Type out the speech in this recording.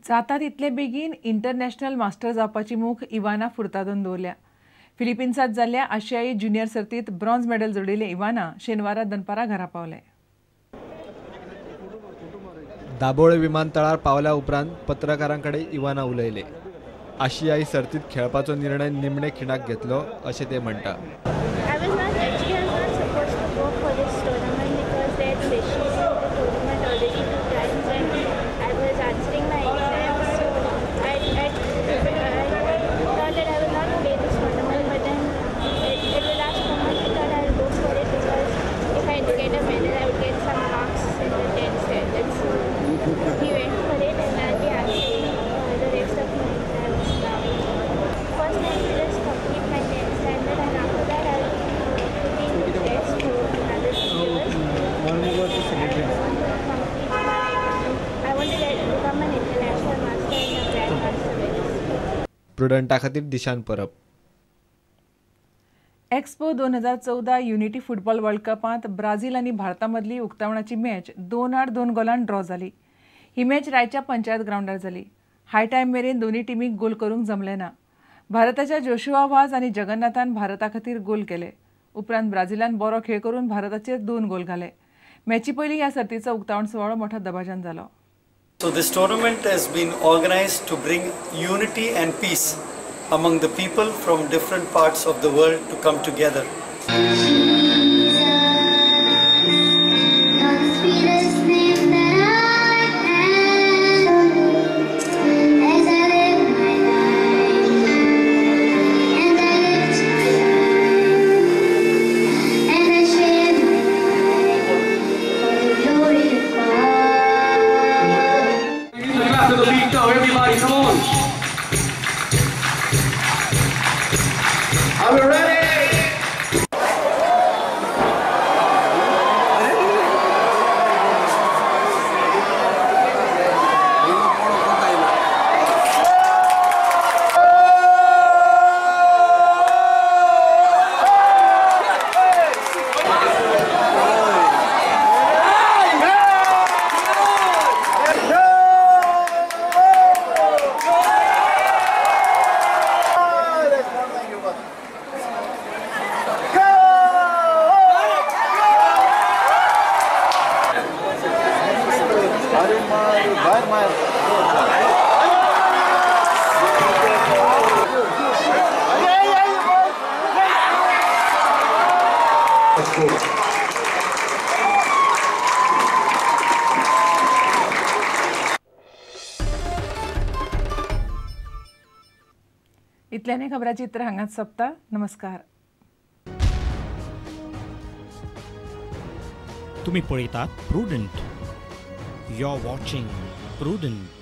जाता तितले बेगीन इंटरनॅशनल मास्टर जावपाची मोख इवाना फुर्तादोन दवरल्या. फिलिपिन्सांत जाल्ल्या आशियाई ज्युनियर सर्तींत ब्रॉन्झ मेडल जोडिल्ले इवाना शेनवारा दनपारा घरा पावले. दाबोळे विमानतळार पावल्या उपरांत पत्रकारांकडे इवाना उलयले. आशियाई सर्तींत खेळपाचो निर्णय निमणे खिणाक घेतलो अशें ते म्हणटा. प्रुडंटा खातीर दिशान परब. एक्सपो 2014 युनिटी फुटबॉल वर्ल्ड कपांत ब्राझील आनी भारता मदली उक्तावणाची मॅच 2-2 गोलांन ड्रॉ जाली. ही मॅच रायच्या पंचायत ग्राउंडार जाली. हाय टायम मेरेन दोनूय टिमीक गोल करूंक जमलें ना. भारताच्या जोशुआ वाज आनी जगन्नाथान भारता खातीर गोल केले. उपरांत ब्राझीलान बरो खेळ करून भारताचेर 2 गोल घाले. मॅची पयलीं ह्या सर्तीचो उक्तावण सुवाळो मोठ्या दबाज्यान जालो. So this tournament has been organized to bring unity and peace among the people from different parts of the world to come together. Everybody, come on. Are we ready? इतल्याने खबराची चित्र हांगाच सोंपता. नमस्कार. तुम्ही पळयतात Prudent. You are watching prudent.